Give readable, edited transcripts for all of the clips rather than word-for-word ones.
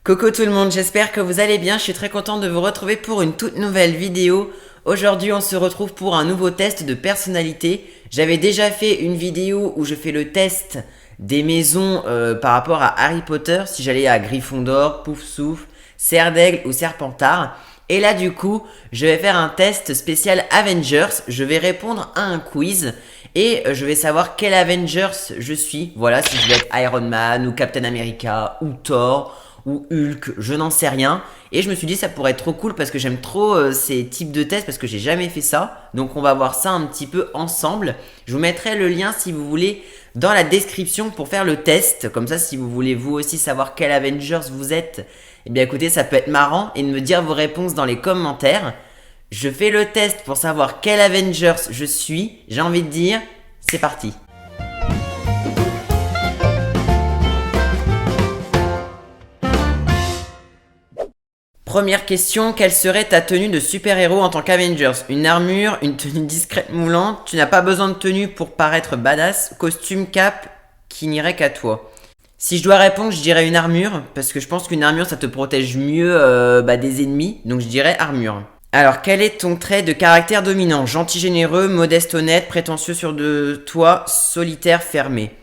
Coucou tout le monde, j'espère que vous allez bien, je suis très content de vous retrouver pour une toute nouvelle vidéo. Aujourd'hui on se retrouve pour un nouveau test de personnalité. J'avais déjà fait une vidéo où je fais le test des maisons par rapport à Harry Potter, si j'allais à Gryffondor, Poufsouffle, Serre d'Aigle ou Serpentard. Et là du coup, je vais faire un test spécial Avengers, je vais répondre à un quiz et je vais savoir quel Avengers je suis. Voilà, si je vais être Iron Man ou Captain America ou Thor ou Hulk, je n'en sais rien. Et je me suis dit ça pourrait être trop cool parce que j'aime trop ces types de tests parce que j'ai jamais fait ça. Donc on va voir ça un petit peu ensemble. Je vous mettrai le lien si vous voulez dans la description pour faire le test. Comme ça si vous voulez vous aussi savoir quel Avengers vous êtes, eh bien écoutez, ça peut être marrant et de me dire vos réponses dans les commentaires. Je fais le test pour savoir quel Avengers je suis. J'ai envie de dire, c'est parti. Première question, quelle serait ta tenue de super-héros en tant qu'Avengers? Une armure, une tenue discrète moulante, tu n'as pas besoin de tenue pour paraître badass, costume, cape, qui n'irait qu'à toi. Si je dois répondre, je dirais une armure, parce que je pense qu'une armure ça te protège mieux des ennemis, donc je dirais armure. Alors, quel est ton trait de caractère dominant? Gentil, généreux, modeste, honnête, prétentieux sur de toi, solitaire, fermé.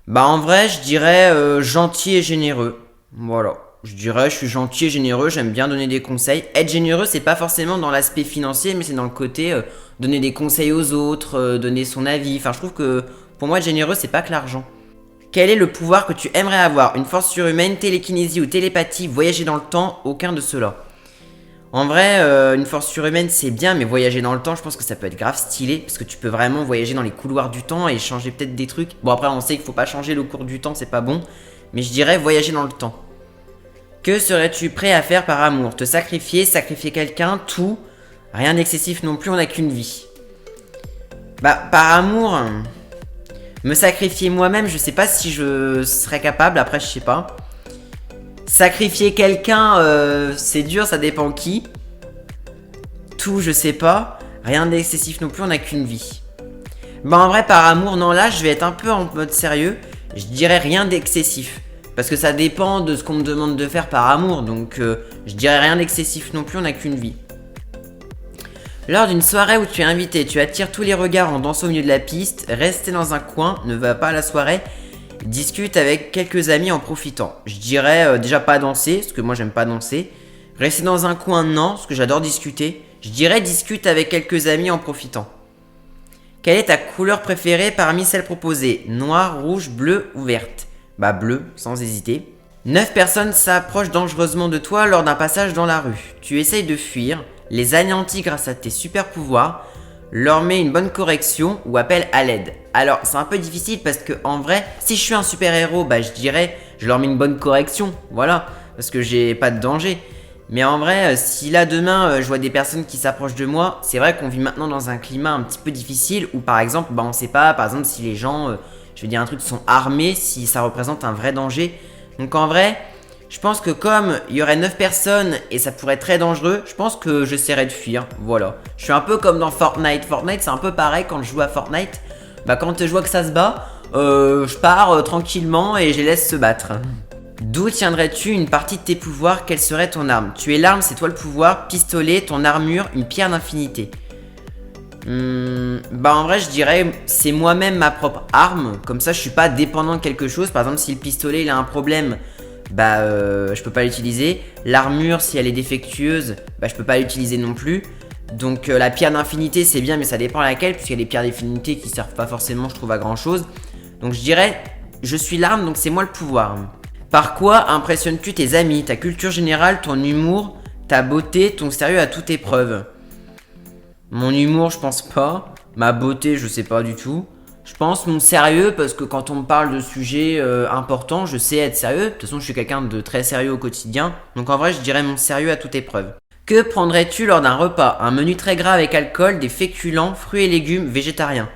Bah en vrai, je dirais gentil et généreux. Voilà. Je dirais, je suis gentil et généreux, j'aime bien donner des conseils. Être généreux, c'est pas forcément dans l'aspect financier, mais c'est dans le côté donner des conseils aux autres, donner son avis. Enfin, je trouve que pour moi, être généreux, c'est pas que l'argent. Quel est le pouvoir que tu aimerais avoir? Une force surhumaine, télékinésie ou télépathie, voyager dans le temps? Aucun de ceux-là. En vrai, une force surhumaine, c'est bien, mais voyager dans le temps, je pense que ça peut être grave stylé, parce que tu peux vraiment voyager dans les couloirs du temps et changer peut-être des trucs. Bon, après, on sait qu'il faut pas changer le cours du temps, c'est pas bon, mais je dirais voyager dans le temps. Que serais-tu prêt à faire par amour? Te sacrifier, sacrifier quelqu'un, tout. Rien d'excessif non plus, on n'a qu'une vie. Bah, par amour, me sacrifier moi-même, je sais pas si je serais capable, après je sais pas. Sacrifier quelqu'un, c'est dur, ça dépend qui. Tout, je sais pas. Rien d'excessif non plus, on n'a qu'une vie. Bah en vrai, par amour, non, là, je vais être un peu en mode sérieux. Je dirais rien d'excessif. Parce que ça dépend de ce qu'on me demande de faire par amour. Donc, je dirais rien d'excessif non plus, on n'a qu'une vie. Lors d'une soirée où tu es invité, tu attires tous les regards en dansant au milieu de la piste. Rester dans un coin, ne va pas à la soirée. Discute avec quelques amis en profitant. Je dirais déjà pas danser, parce que moi j'aime pas danser. Rester dans un coin, non, parce que j'adore discuter. Je dirais discute avec quelques amis en profitant. Quelle est ta couleur préférée parmi celles proposées? Noir, rouge, bleu ou verte? Bah bleu, sans hésiter. 9 personnes s'approchent dangereusement de toi lors d'un passage dans la rue. Tu essayes de fuir, les anéantis grâce à tes super pouvoirs, leur mets une bonne correction ou appelle à l'aide. Alors c'est un peu difficile parce que en vrai, si je suis un super héros, bah je dirais je leur mets une bonne correction, voilà, parce que j'ai pas de danger. Mais en vrai, si là demain je vois des personnes qui s'approchent de moi, c'est vrai qu'on vit maintenant dans un climat un petit peu difficile où par exemple, bah on sait pas, par exemple si les gens, je veux dire un truc, sont armés, si ça représente un vrai danger. Donc en vrai, je pense que comme il y aurait 9 personnes et ça pourrait être très dangereux, je pense que j'essaierai de fuir, voilà. Je suis un peu comme dans Fortnite. Fortnite c'est un peu pareil quand je joue à Fortnite. Bah quand je vois que ça se bat, je pars tranquillement et je les laisse se battre. D'où tiendrais-tu une partie de tes pouvoirs? Quelle serait ton arme? Tu es l'arme, c'est toi le pouvoir. Pistolet, ton armure, une pierre d'infinité. Bah en vrai je dirais c'est moi-même ma propre arme. Comme ça je suis pas dépendant de quelque chose. Par exemple si le pistolet il a un problème, bah je peux pas l'utiliser. L'armure si elle est défectueuse, bah je peux pas l'utiliser non plus. Donc la pierre d'infinité c'est bien mais ça dépend laquelle, puisqu'il y a des pierres d'infinité qui servent pas forcément je trouve à grand chose. Donc je dirais je suis l'arme donc c'est moi le pouvoir. Par quoi impressionnes-tu tes amis? Ta culture générale, ton humour, ta beauté, ton sérieux à toute épreuve. Mon humour je pense pas, ma beauté je sais pas du tout. Je pense mon sérieux parce que quand on me parle de sujets importants je sais être sérieux. De toute façon je suis quelqu'un de très sérieux au quotidien. Donc en vrai je dirais mon sérieux à toute épreuve. Que prendrais-tu lors d'un repas? Un menu très gras avec alcool, des féculents, fruits et légumes, végétariens.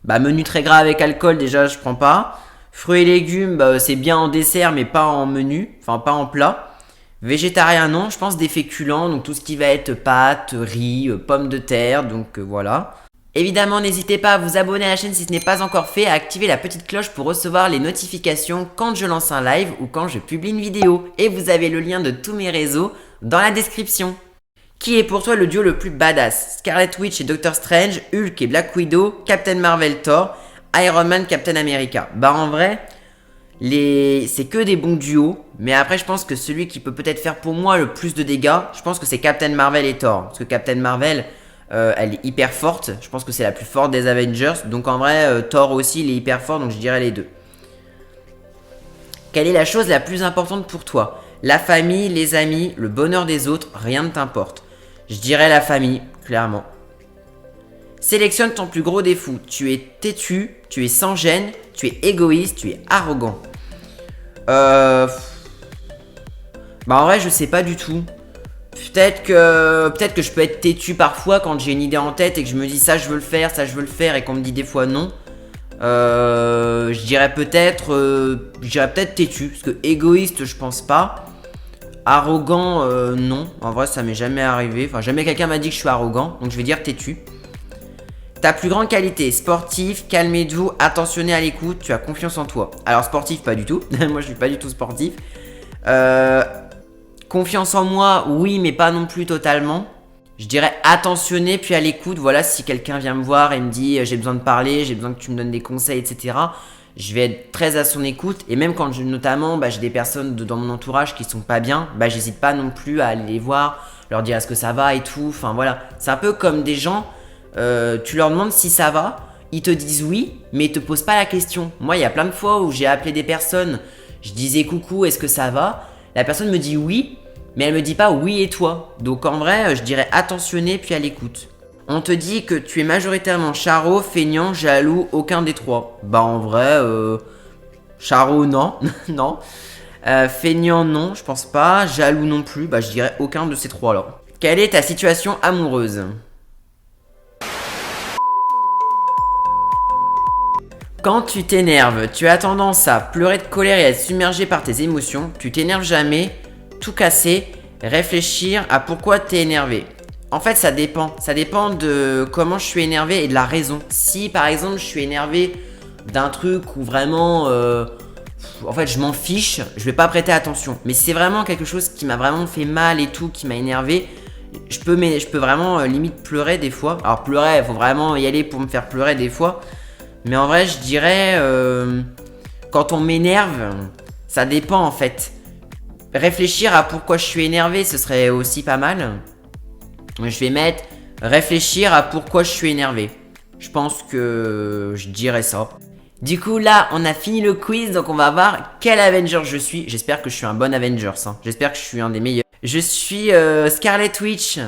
Bah menu très gras avec alcool déjà je prends pas. Fruits et légumes bah, c'est bien en dessert mais pas en menu, enfin pas en plat. Végétarien non, je pense des féculents, donc tout ce qui va être pâtes, riz, pommes de terre, donc voilà. Évidemment, n'hésitez pas à vous abonner à la chaîne si ce n'est pas encore fait, à activer la petite cloche pour recevoir les notifications quand je lance un live ou quand je publie une vidéo. Et vous avez le lien de tous mes réseaux dans la description. Qui est pour toi le duo le plus badass? Scarlet Witch et Doctor Strange, Hulk et Black Widow, Captain Marvel Thor, Iron Man Captain America. Bah en vrai, c'est que des bons duos. Mais après je pense que celui qui peut peut-être faire pour moi le plus de dégâts, je pense que c'est Captain Marvel et Thor. Parce que Captain Marvel, elle est hyper forte. Je pense que c'est la plus forte des Avengers. Donc en vrai, Thor aussi, il est hyper fort. Donc je dirais les deux. Quelle est la chose la plus importante pour toi? La famille, les amis, le bonheur des autres, rien ne t'importe. Je dirais la famille, clairement. Sélectionne ton plus gros défaut. Tu es têtu, tu es sans gêne, tu es égoïste, tu es arrogant. Bah en vrai, je sais pas du tout. Peut-être que je peux être têtu parfois quand j'ai une idée en tête et que je me dis ça je veux le faire, ça je veux le faire et qu'on me dit des fois non. Je dirais peut-être têtu, parce que égoïste je pense pas. Arrogant non, en vrai ça m'est jamais arrivé, enfin jamais quelqu'un m'a dit que je suis arrogant, donc je vais dire têtu. Ta plus grande qualité, sportif, calme et doux, attentionné à l'écoute, tu as confiance en toi. Alors sportif pas du tout, moi je suis pas du tout sportif. Confiance en moi, oui mais pas non plus totalement. Je dirais attentionné puis à l'écoute, voilà, si quelqu'un vient me voir et me dit j'ai besoin de parler, j'ai besoin que tu me donnes des conseils, etc. Je vais être très à son écoute et même quand notamment j'ai des personnes dans mon entourage qui sont pas bien, j'hésite pas non plus à aller les voir, leur dire est-ce que ça va et tout, enfin voilà. C'est un peu comme des gens, tu leur demandes si ça va, ils te disent oui, mais ils te posent pas la question. Moi il y a plein de fois où j'ai appelé des personnes, je disais coucou est-ce que ça va, la personne me dit oui, mais elle me dit pas oui et toi. Donc en vrai je dirais attentionné puis à l'écoute. On te dit que tu es majoritairement charo, feignant, jaloux, aucun des trois. Bah en vrai, charo non, non. Feignant non, je pense pas. Jaloux non plus, bah je dirais aucun de ces trois là. Quelle est ta situation amoureuse? Quand tu t'énerves, tu as tendance à pleurer de colère et à être submergé par tes émotions. Tu t'énerves jamais, tout casser, réfléchir à pourquoi t'es énervé. En fait, ça dépend. Ça dépend de comment je suis énervé et de la raison. Si, par exemple, je suis énervé d'un truc où vraiment... en fait, je m'en fiche, je vais pas prêter attention. Mais si c'est vraiment quelque chose qui m'a vraiment fait mal et tout, qui m'a énervé, je peux vraiment limite pleurer des fois. Alors pleurer, il faut vraiment y aller pour me faire pleurer des fois. Mais en vrai, je dirais... quand on m'énerve, ça dépend en fait. Réfléchir à pourquoi je suis énervé, ce serait aussi pas mal. Je vais mettre réfléchir à pourquoi je suis énervé. Je pense que je dirais ça. Du coup là on a fini le quiz, donc on va voir quel Avenger je suis. J'espère que je suis un bon Avengers, hein. J'espère que je suis un des meilleurs. Je suis Scarlet Witch.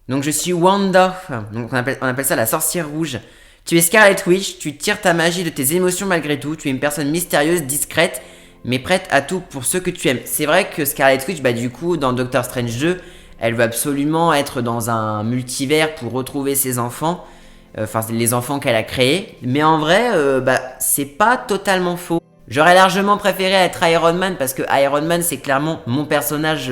Donc je suis Wanda. Donc on appelle ça la sorcière rouge. Tu es Scarlet Witch, tu tires ta magie de tes émotions malgré tout. Tu es une personne mystérieuse, discrète, mais prête à tout pour ceux que tu aimes. C'est vrai que Scarlet Witch, du coup dans Doctor Strange 2, elle veut absolument être dans un multivers pour retrouver ses enfants. Enfin, les enfants qu'elle a créés. Mais en vrai, c'est pas totalement faux. J'aurais largement préféré être Iron Man parce que Iron Man, c'est clairement mon personnage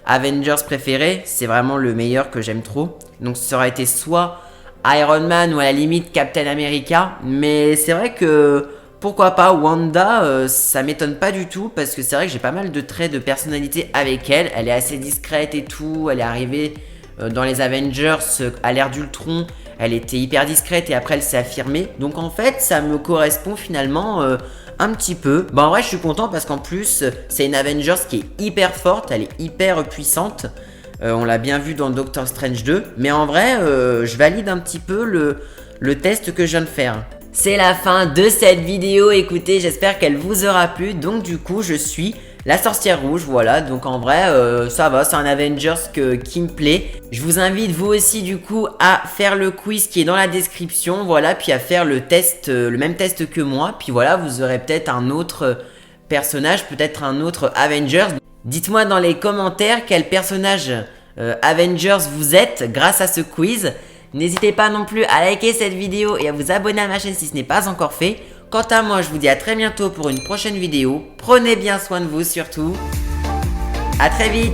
Avengers préféré. C'est vraiment le meilleur que j'aime trop. Donc ça aurait été soit Iron Man ou à la limite Captain America. Mais c'est vrai que... Pourquoi pas Wanda, ça m'étonne pas du tout parce que c'est vrai que j'ai pas mal de traits de personnalité avec elle. Elle est assez discrète et tout, elle est arrivée dans les Avengers à l'ère d'Ultron. Elle était hyper discrète et après elle s'est affirmée. Donc en fait ça me correspond finalement un petit peu. En vrai je suis content parce qu'en plus c'est une Avengers qui est hyper forte, elle est hyper puissante. On l'a bien vu dans Doctor Strange 2. Mais en vrai je valide un petit peu le test que je viens de faire. C'est la fin de cette vidéo, écoutez, j'espère qu'elle vous aura plu. Donc du coup, je suis la sorcière rouge, voilà. Donc en vrai, ça va, c'est un Avengers qui me plaît. Je vous invite vous aussi du coup à faire le quiz qui est dans la description, voilà. Puis à faire le test, le même test que moi. Puis voilà, vous aurez peut-être un autre personnage, peut-être un autre Avengers. Dites-moi dans les commentaires quel personnage Avengers vous êtes grâce à ce quiz. N'hésitez pas non plus à liker cette vidéo et à vous abonner à ma chaîne si ce n'est pas encore fait. Quant à moi, je vous dis à très bientôt pour une prochaine vidéo. Prenez bien soin de vous surtout. À très vite.